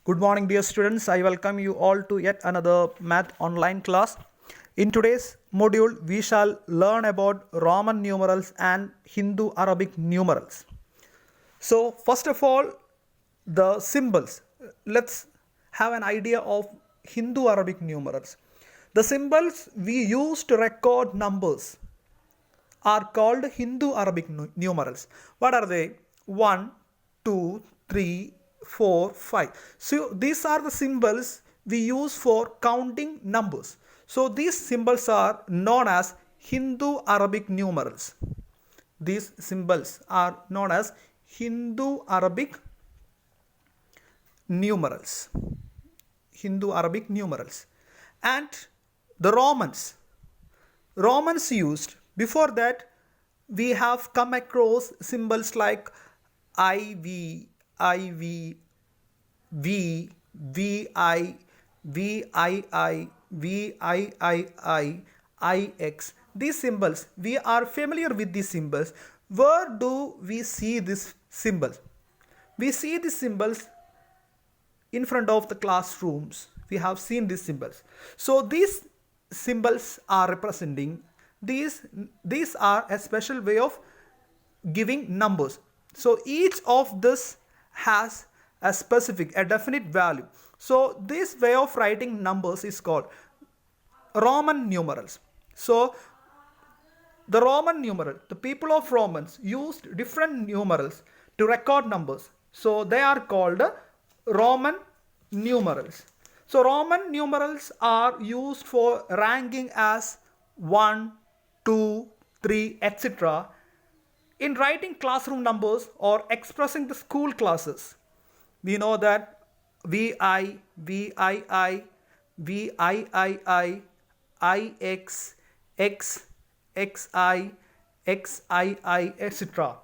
Good morning, dear students. I welcome you all to yet another math online class. In today's module, we shall learn about Roman numerals and Hindu Arabic numerals. So, first of all, the symbols. Let's have an idea of Hindu Arabic numerals. The symbols we use to record numbers are called Hindu Arabic numerals. What are they? 1, 2, 3, 4, 5. So these are the symbols we use for counting numbers. So these symbols are known as Hindu Arabic numerals. These symbols are known as Hindu Arabic numerals. Hindu Arabic numerals. And the Romans used, before that we have come across symbols like IV, IV, V, VI, VII, VIII, IX. These symbols, we are familiar with these symbols. Where do we see these symbols? We see these symbols in front of the classrooms. We have seen these symbols. So these symbols are representing, these are a special way of giving numbers. So each of this has a definite value. So this way of writing numbers is called Roman numerals. So the Roman numeral, the people of Romans used different numerals to record numbers. So they are called Roman numerals. So Roman numerals are used for ranking as 1, 2, 3, etc. in writing classroom numbers or expressing the school classes. We know that VI, VII, VIII, IX, X, XI, XII, etc.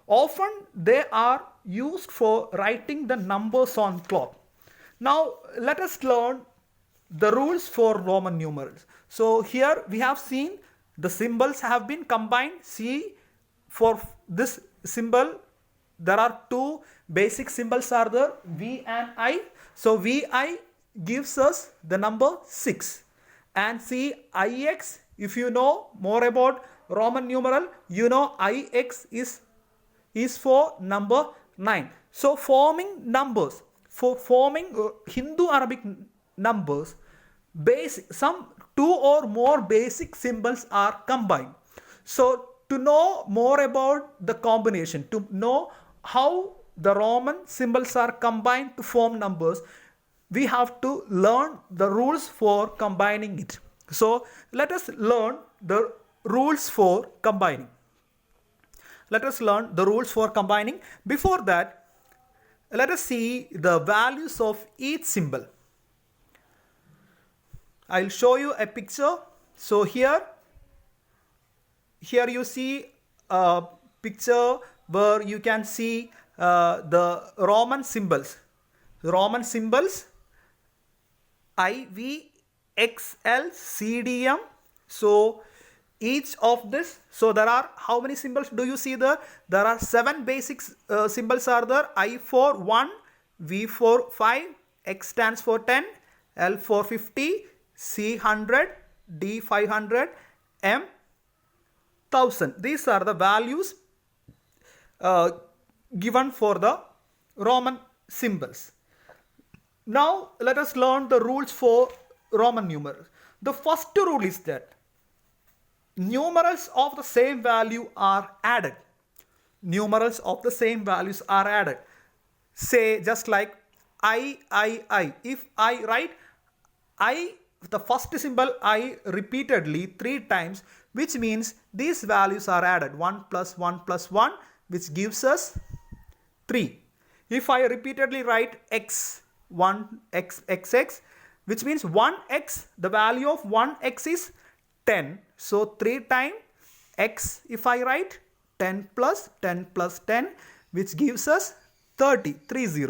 Often they are used for writing the numbers on cloth. Now let us learn the rules for Roman numerals. So here we have seen the symbols have been combined. See, for this symbol there are two basic symbols are there, V and I. So VI gives us the number 6, and see IX, if you know more about Roman numeral, you know IX is for number 9. So forming numbers, for forming Hindu Arabic numbers, some two or more basic symbols are combined. So to know more about the combination, to know how the Roman symbols are combined to form numbers, we have to learn the rules for combining it. So let us learn the rules for combining. Let us learn the rules for combining. Before that, let us see the values of each symbol. I'll show you a picture. So here you see a picture where you can see the Roman symbols. Roman symbols IV, XL, CDM. So each of this, so there are how many symbols do you see there? There are 7 basic symbols are there. I for 1, V for 5, X stands for 10, L for 50, C 100, D 500, M 1000. These are the values given for the Roman symbols. Now let us learn the rules for Roman numerals. The first rule is that numerals of the same value are added. Numerals of the same values are added. Say just like I. If I write I, the first symbol I repeatedly 3 times, which means these values are added. 1 plus 1 plus 1, which gives us 3. If I repeatedly write X, 1x, XX, which means 1x, the value of 1x is 10. So 3 times x, if I write 10 plus 10 plus 10, which gives us 30, 30.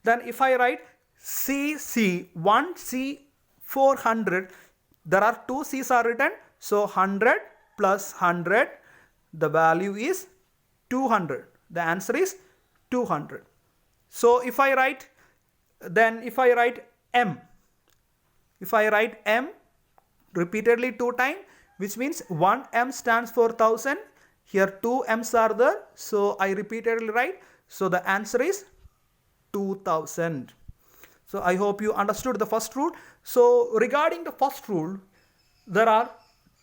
Then if I write CC, 1C 400, there are 2 C's are written. So 100 plus 100, the value is 200. The answer is 200. So if I write Then if I write M, if I write M repeatedly 2 times, which means 1 M stands for 1000. Here 2 M's are there. So I repeatedly write. So the answer is 2000. So I hope you understood the first rule. So regarding the first rule, there are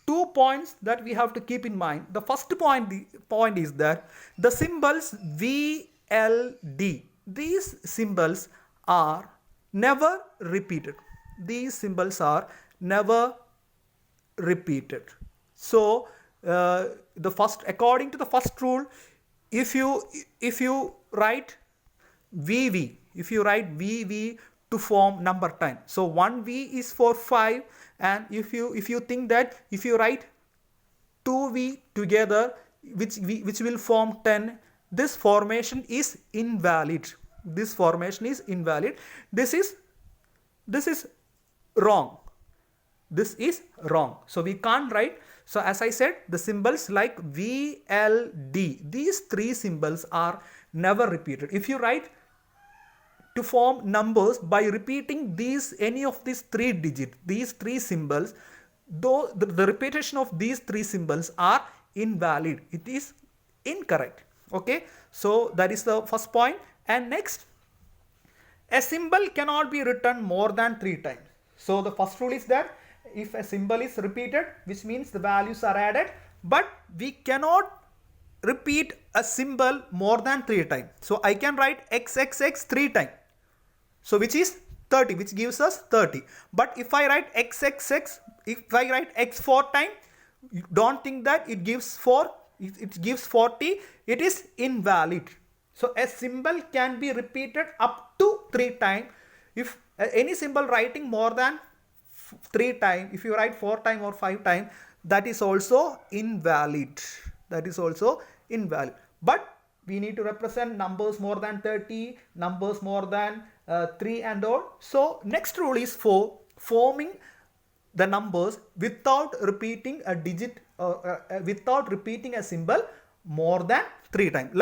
2 points that we have to keep in mind. The first point is that the symbols VLD, these symbols are never repeated. These symbols are never repeated. So according to the first rule, if you write VV, if you write VV to form number 10, so 1V is for 5, and if you think that if you write 2V together, which will form 10, this formation is invalid. This formation is invalid. This is wrong. This is wrong. So we can't write. So as I said, the symbols like VLD, these 3 symbols are never repeated. If you write to form numbers by repeating any of these 3 digits, these 3 symbols, though the repetition of these 3 symbols are invalid. It is incorrect. Okay. So that is the first point. And next, a symbol cannot be written more than 3 times. So the first rule is that if a symbol is repeated, which means the values are added, but we cannot repeat a symbol more than 3 times. So I can write XXX 3 times. So which is 30, which gives us 30. But if I write XXX, if I write X 4 times, don't think that it gives 4, it gives 40, it is invalid. So a symbol can be repeated up to 3 times. If any symbol writing more than 3 times, if you write 4 times or 5 times, that is also invalid. That is also invalid. But we need to represent numbers more than 30, numbers more than 3 and all. So next rule is for forming the numbers without repeating a digit, without repeating a symbol more than 3 times.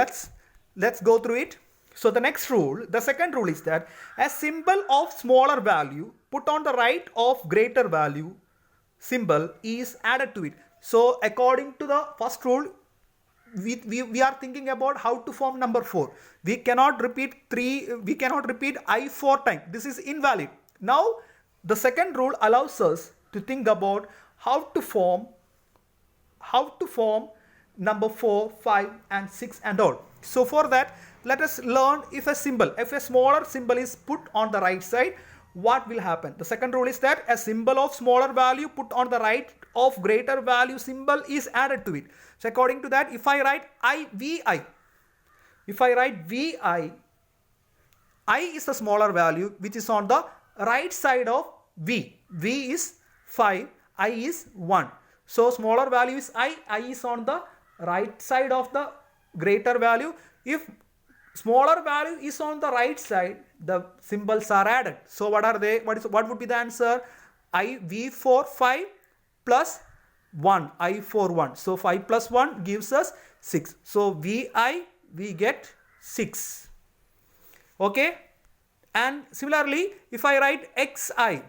Let's go through it. So the next rule, the second rule is that a symbol of smaller value put on the right of greater value symbol is added to it. So according to the first rule, we are thinking about how to form number 4. We cannot repeat I 4 times. This is invalid. Now the second rule allows us to think about how to form number 4, 5 and 6 and all. So for that, let us learn if a smaller symbol is put on the right side, what will happen. The second rule is that a symbol of smaller value put on the right of greater value symbol is added to it. So according to that, if I write VI, I is the smaller value which is on the right side of V. V is 5, I is 1. So smaller value is I is on the right side of the greater value. If smaller value is on the right side, the symbols are added. So what are they? What would be the answer? V for 5 plus 1, I for 1. So 5 plus 1 gives us 6. So VI, we get 6. Okay. And similarly, if I write XI,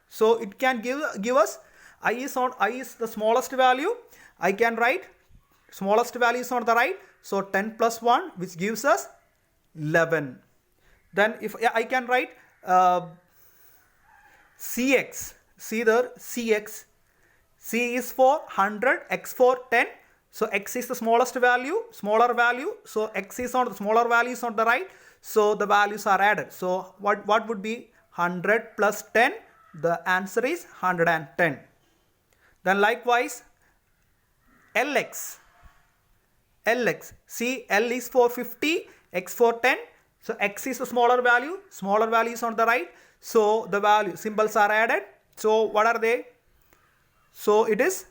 so it can give us I is the smallest value. I can write smallest value is on the right. So 10 plus 1, which gives us 11. Then if I can write CX, see there, CX. C is for 100, X for 10. So X is the smallest value, smaller value. So X is on the smaller value is on the right. So the values are added. So what would be 100 plus 10? The answer is 110. Then likewise, LX. See, L is for 50, X for 10. So X is the smaller value is on the right. So the value symbols are added. So what are they? So it is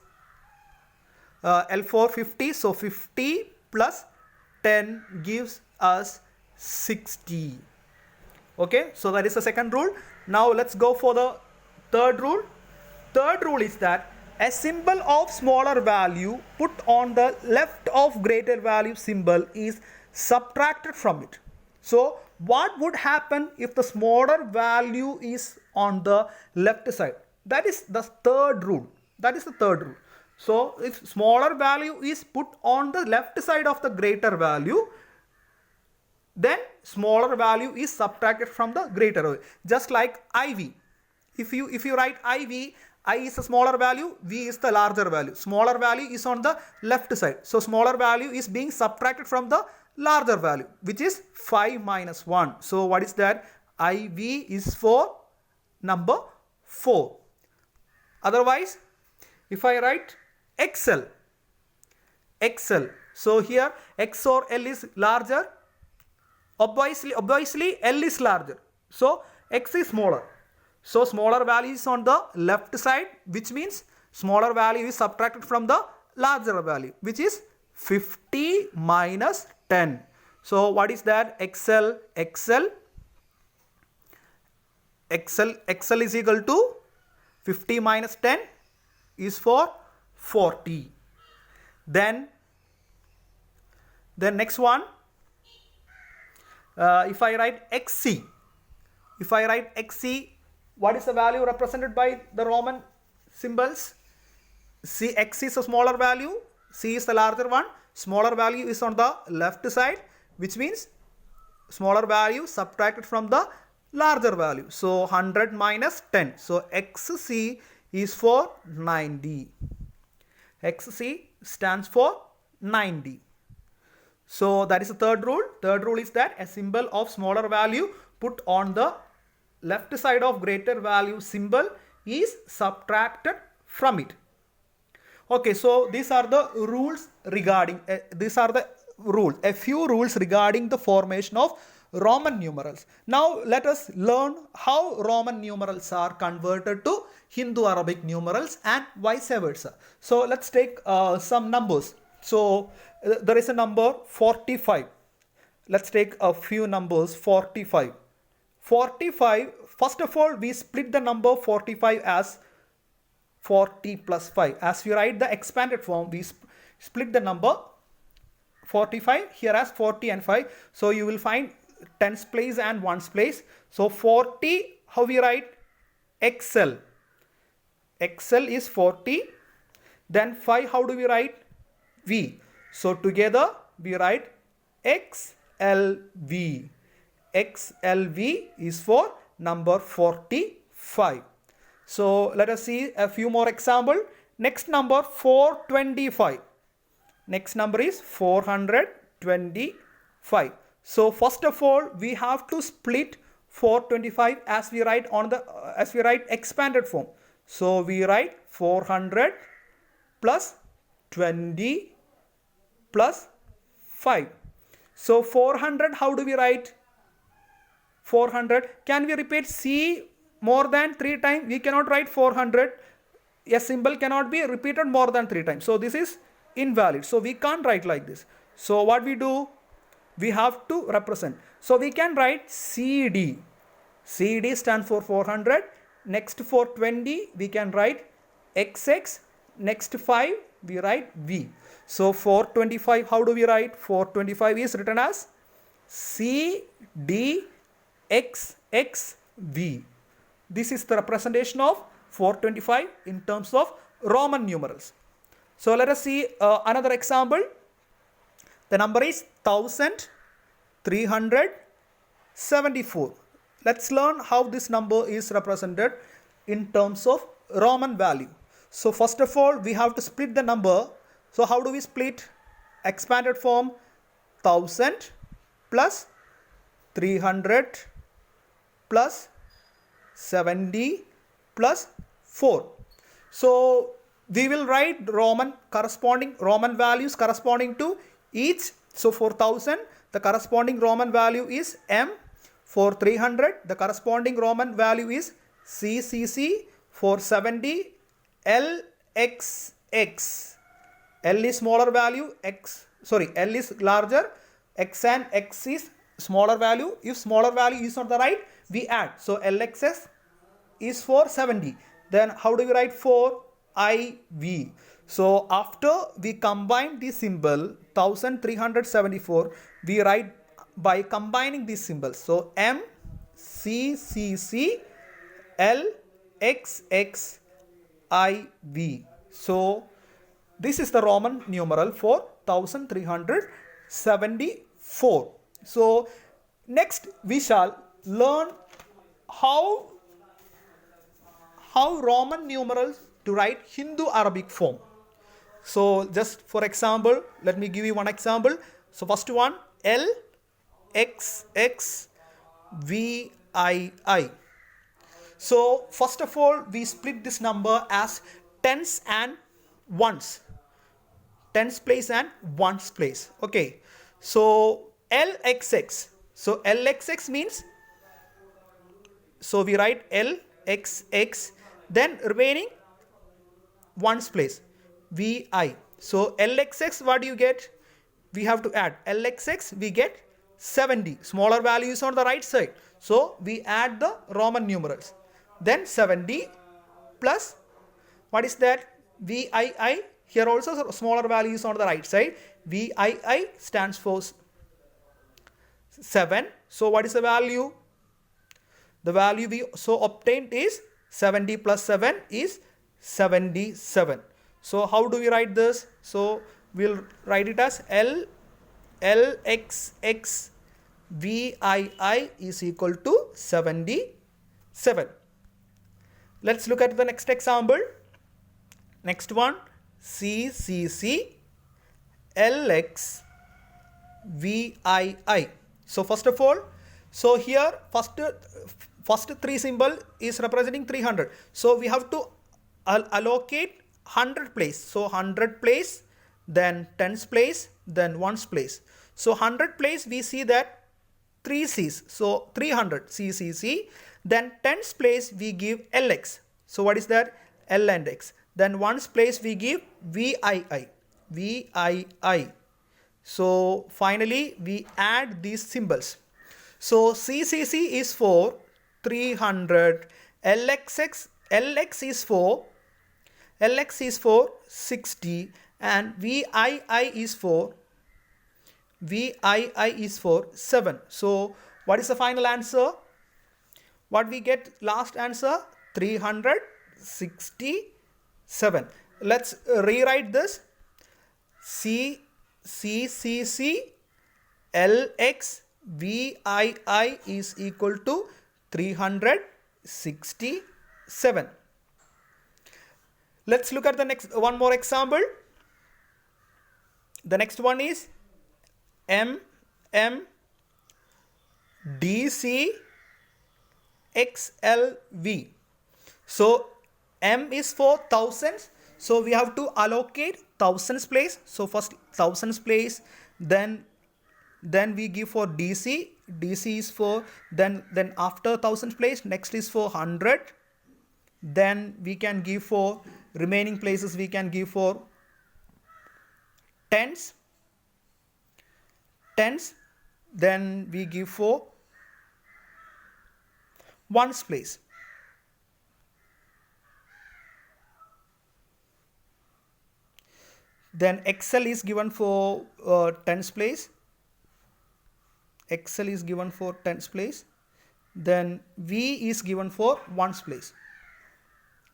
L for 50. So 50 plus 10 gives us 60. Okay, so that is the second rule. Now let's go for the third rule. Third rule is that a symbol of smaller value put on the left of greater value symbol is subtracted from it. So what would happen if the smaller value is on the left side? That is the third rule. That is the third rule. So if smaller value is put on the left side of the greater value, then smaller value is subtracted from the greater value. Just like IV. If you write IV, I is a smaller value, V is the larger value. Smaller value is on the left side. So smaller value is being subtracted from the larger value, which is 5 minus 1. So what is that? IV is for number 4. Otherwise, if I write XL, so here X or L is larger. Obviously L is larger. So X is smaller. So smaller value is on the left side, which means smaller value is subtracted from the larger value, which is 50 minus 10. So what is that? XL is equal to 50 minus 10 is for 40. Then next one, if I write XC, what is the value represented by the Roman symbols? C, X is a smaller value, C is the larger one. Smaller value is on the left side, which means smaller value subtracted from the larger value. So 100 minus 10. So XC is for 90. XC stands for 90. So that is the third rule. Third rule is that a symbol of smaller value put on the left side of greater value symbol is subtracted from it. Okay, so these are the rules regarding, a few rules regarding the formation of Roman numerals. Now let us learn how Roman numerals are converted to Hindu-Arabic numerals and vice versa. So let's take some numbers. So there is a number 45. Let's take a few numbers. 45. First of all, we split the number 45 as 40 plus 5. As we write the expanded form, we split the number 45 here as 40 and 5. So you will find tens place and ones place. So 40, how we write? XL. XL is 40. Then 5, how do we write? V. So together we write XLV. XLV is for number 45. So let us see a few more examples. Next number 425. Next number is 425. So first of all, we have to split 425 as we write expanded form. So we write 400 plus 20 plus 5. So 400, how do we write? 400. Can we repeat C more than 3 times? We cannot write 400. A symbol cannot be repeated more than 3 times. So this is invalid. So we can't write like this. So what we do? We have to represent. So we can write CD. CD stands for 400. Next for 20, we can write XX. Next 5, we write V. So 425, how do we write? 425 is written as CDXXV. This is the representation of 425 in terms of Roman numerals. So let us see another example. The number is 1374. Let's learn how this number is represented in terms of Roman value. So first of all, we have to split the number. So how do we split? Expanded form 1000 plus 300 plus 70 plus 4. So we will write Roman values corresponding to each. So for 1000, the corresponding Roman value is M. For 300, the corresponding Roman value is CCC. For 70, LXX. L is smaller value, L is larger, X and X is smaller value. If smaller value is on the right, we add. So LXS is for 70. Then how do we write for IV? So after we combine the symbol 1374, we write by combining these symbols. So M, C, C, C, L, X, X, I, V. So this is the Roman numeral for 1374. So next we shall learn how Roman numerals to write Hindu Arabic form. So just for example, let me give you one example. So first one, L, X, X, V, I. So first of all, we split this number as tens and ones. Tens place and ones place. Okay. So LXX. So LXX means, so we write LXX, then remaining ones place, VI. So LXX, what do you get? We have to add LXX, we get 70. Smaller values on the right side. So we add the Roman numerals. Then 70 plus, what is that? VII. Here also smaller values on the right side. VII stands for 7. So what is the value? The value we so obtained is 70 plus 7 is 77. So how do we write this? So we'll write it as LXX VII is equal to 77. Let's look at the next example. Next one, CCC LX VII. So first of all, so here first three symbol is representing 300. So we have to allocate 100 place. So 100 place, then tens place, then ones place. So 100 place we see that 3 C's. So 300 CCC. Then tens place we give LX. So what is that? L and X. Then ones place we give VII. VII. So finally we add these symbols. So CCC is for 300. LX is for 60, and VII is for 7. So what is the final answer? What we get last answer? 367. Let's rewrite this. CCC LX VII is equal to 367. Let's look at the next one more example. The next one is DC XLV. So M is for thousands. So we have to allocate thousands place. So first thousands place, then we give for DC. DC is for then after thousands place, next is for 100. Then we can give for remaining places, we can give for tens. Then we give for ones place. Then XL is given for tens place. XL is given for tens place. Then V is given for ones place.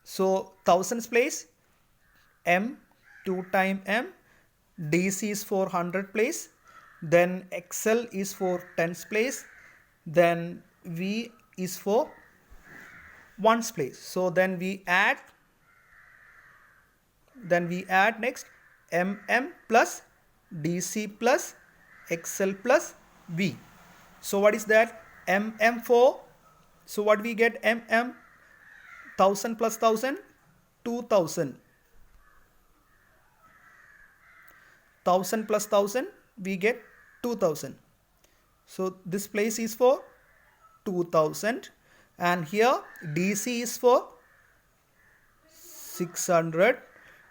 So thousands place, M, 2 times M. DC is for 100 place. Then XL is for tens place. Then V is for ones place. So then we add next MM plus DC plus XL plus V. So what is that? MM for, so what we get? MM 1000 plus 1000, 2000. 1000 plus 1000, we get 2000. So this place is for 2000, and here DC is for 600.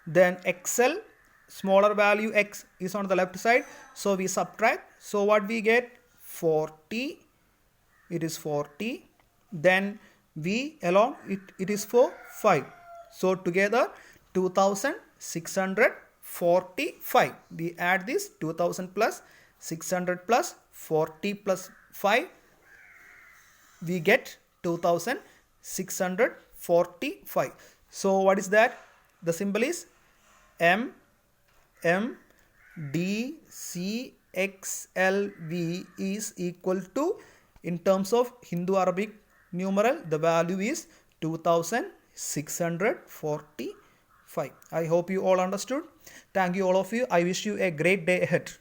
Then XL, smaller value X is on the left side, so we subtract. So what we get? 40. It is 40. Then V alone, it is for 5. So together 2645. We add this 2000 plus 600 plus 40 plus 5, we get 2645. So what is that? The symbol is M D C X L V is equal to, in terms of Hindu Arabic numeral, the value is 2645. I hope you all understood. Thank you all of you. I wish you a great day ahead.